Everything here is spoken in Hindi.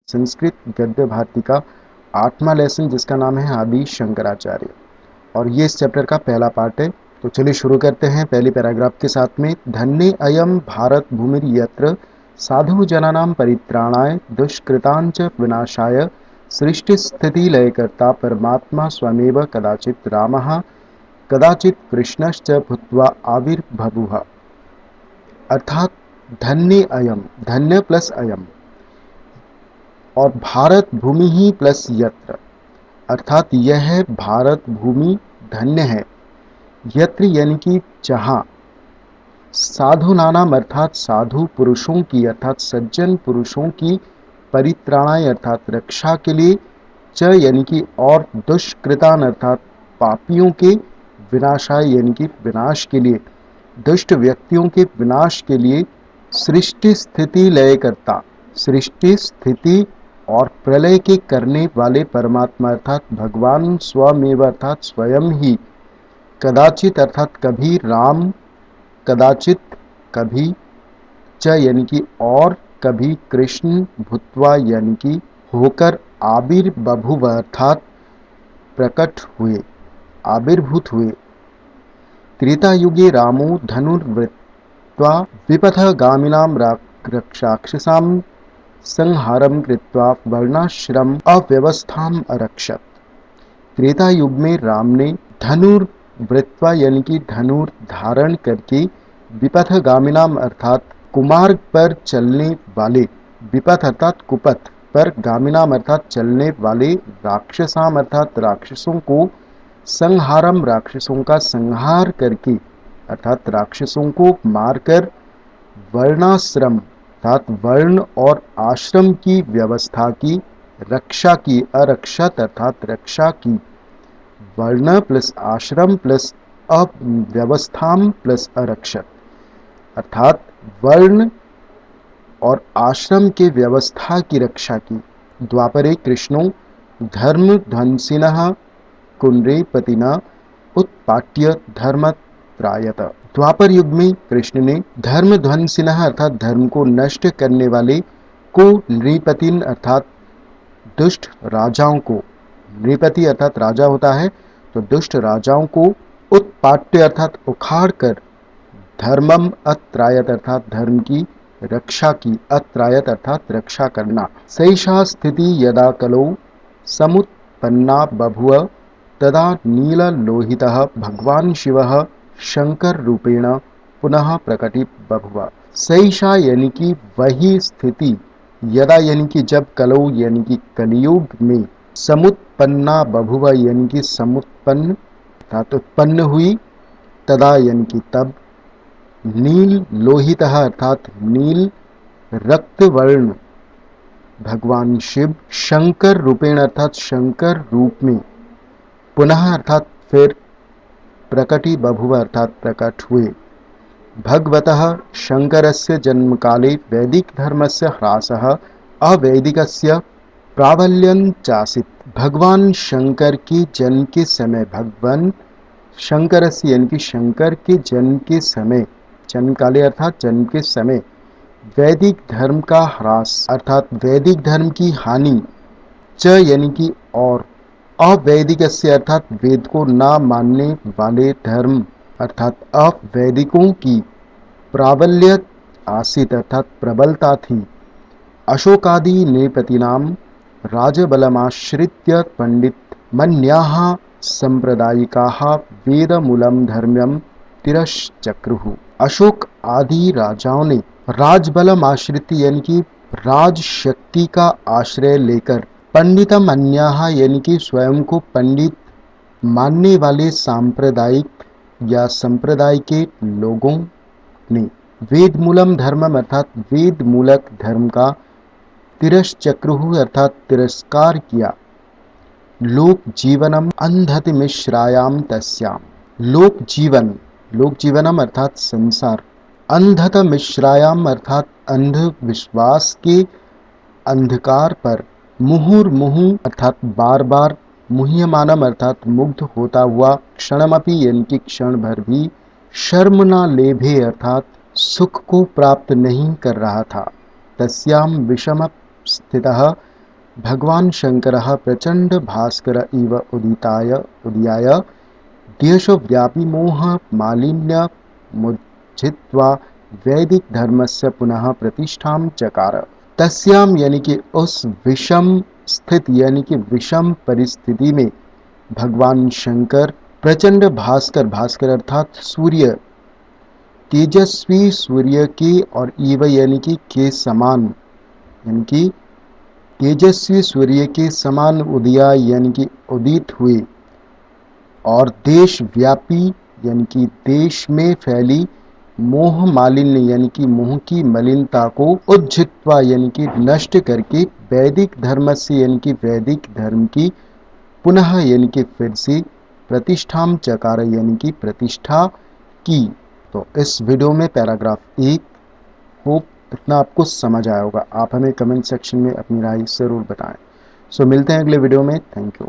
संस्कृत गद्य भारती का 8वां लेसन जिसका नाम है आदि शंकराचार्य, और ये इस चैप्टर का पहला पार्ट है। तो चलिए शुरू करते हैं पहली पैराग्राफ के साथ में। धन्य अयम भारत भूमिर यत्र साधु जनानां परित्राणाय दुष्कृतांच विनाशाय सृष्टि स्थिति लयकर्ता परमात्मा स्वमेव कदाचित् रामः कदाचित् कृष्णश्च भूत्वा आविर्बभूव। अर्थात धन्य अयम, धन्य प्लस अयम, और भारत भूमि ही प्लस यत्र, अर्थात यह भारत भूमि धन्य है। यत्र यानी कि जहाँ, साधु नानाम अर्थात साधु पुरुषों की अर्थात सज्जन पुरुषों की, परित्राणाय अर्थात रक्षा के लिए, च यानी कि और, दुष्कृतान अर्थात पापियों के, विनाशाय यानी कि विनाश के लिए, दुष्ट व्यक्तियों के विनाश के लिए, सृष्टि स्थिति लय करता, सृष्टि स्थिति और प्रलय के करने वाले परमात्मा अर्थात भगवान स्वमेव अर्थात स्वयं ही, कदाचित अर्थात कभी, राम कदाचित कभी, च यानी कि और, कभी, कृष्ण, भूत्वा यानी कि होकर, आविर्बभूव अर्थात प्रकट हुए, आविर्भूत हुए। त्रेता युगे रामो धनुर्वृत्त्वा विपथगामिनां राक्षसां संहारं कृत्वा वर्णाश्रम अव्यवस्थाम अरक्षत। त्रेता युग में राम ने धनुर्वृत्त्वा यानी कि धनुर धारण करके, विपथगामिनाम अर्थात कुमार्ग पर चलने वाले, विपथ अर्थात कुपथ पर, गामिनाम अर्थात चलने वाले, राक्षसाम अर्थात राक्षसों को, संहारम राक्षसों का संहार करके अर्थात राक्षसों को मारकर, वर्णाश्रम अर्थात वर्ण और आश्रम की व्यवस्था की, रक्षा की, अरक्षत अर्थात रक्षा की, वर्ण प्लस आश्रम प्लस अव्यवस्थाम प्लस अरक्षत, अर्थात वर्ण और आश्रम के व्यवस्था की रक्षा की। द्वापरे कृष्णो धर्म ध्वंसिनः कुंडरीपतिना उत्पाट्य धर्मत्रायत। द्वापर युग में कृष्ण ने धर्म ध्वंसिनः अर्थात धर्म को नष्ट करने वाले, को नृपतिन अर्थात दुष्ट राजाओं को, नृपति अर्थात राजा होता है, तो दुष्ट राजाओं को, उत्पाट्य अर्थात उखाड़ कर, धर्मम अत्रायत अर्थात धर्म की रक्षा की, अत्रायत अर्थात रक्षा करना। सैषा स्थिति यदा कलौ समुत्पन्ना बभूव तदा नीललोहितः भगवान शिवः शंकर रूपेण पुनः प्रकटि बभूव। सैषा यानी कि वही स्थिति, यदा यानी कि जब, कलौ यानी कि कलियुग में, समुत्पन्ना बभूव यानी कि समुत्पन्न अर्थात उत्पन्न हुई, तदा यानी कि तब, नील लोहितः अर्थात नील रक्तवर्ण भगवान शिव, शंकर रूपेण अर्थात शंकर रूप में, पुनः अर्थात फिर, प्रकटि बभूव अर्थात प्रकट हुए। भगवतः शंकरस्य जन्म काले वैदिक धर्मस्य ह्रासः अवैदिकस्य प्राबल्यं चासीत्। भगवान शंकर के जन्म के समय, भगवान शंकरस्य यानी कि शंकर के जन्म के समय, जन्म काले अर्थात जन्म के समय, वैदिक धर्म का ह्रास अर्थात वैदिक धर्म की हानि, च यानी कि और, अवैदिक से अर्थात वेद को न मानने वाले धर्म अर्थात अवैदिकों की, प्राबल्य आसित अर्थात प्रबलता थी। अशोकादि नृपतीनाम राजबलमाश्रित्य पंडित मन्याः सांप्रदायिकाः वेदमूलम धर्म्यम तिरश्चक्रुः। अशोक आदि राजाओं ने राजबलम आश्रित यानी कि राज शक्ति का आश्रय लेकर, पंडितम अन्याः यानी कि स्वयं को पंडित मानने वाले सांप्रदायिक या संप्रदाय के लोगों ने, वेद मूलम धर्मम अर्थात वेद मूलक धर्म का, तिरश्चक्रुः अर्थात तिरस्कार किया। लोक जीवनम अंधति मिश्रायाम तस्याम। लोक जीवन, लोक जीवनम अर्थात संसार, अंधत मिश्रायाम अर्थात अंधविश्वास के अंधकार पर, मुहुर्मुहु अर्थात बार बार, मुह्यमानम अर्थात मुग्ध होता हुआ, क्षणमपि यानी कि क्षण भर भी, शर्म न लेभे अर्थात सुख को प्राप्त नहीं कर रहा था, तस्याम विषम स्थितः भगवान शंकरः प्रचंड भास्कर इव उदयाय देशव्यापी मोह मालिन्य मुज्झित्वा वैदिक धर्मस्य पुनः प्रतिष्ठां चकार। तस्याम यानी कि उस विषम स्थिति यानी कि विषम परिस्थिति में भगवान शंकर प्रचंड भास्कर, भास्कर अर्थात सूर्य, तेजस्वी सूर्य के और इव यानी कि के समान, यानी कि तेजस्वी सूर्य के समान उदया यानी कि उदित हुए और देश व्यापी यानी कि देश में फैली मोह मालिन्य यानी कि मोह की मलिनता को उज्झित्वा यानी कि नष्ट करके वैदिक धर्म से यानी कि वैदिक धर्म की पुनः यानी कि फिर से प्रतिष्ठाम चकार यानी कि प्रतिष्ठा की। तो इस वीडियो में पैराग्राफ 1 होप इतना आपको समझ आया होगा। आप हमें कमेंट सेक्शन में अपनी राय ज़रूर बताएं। सो मिलते हैं अगले वीडियो में। Thank you.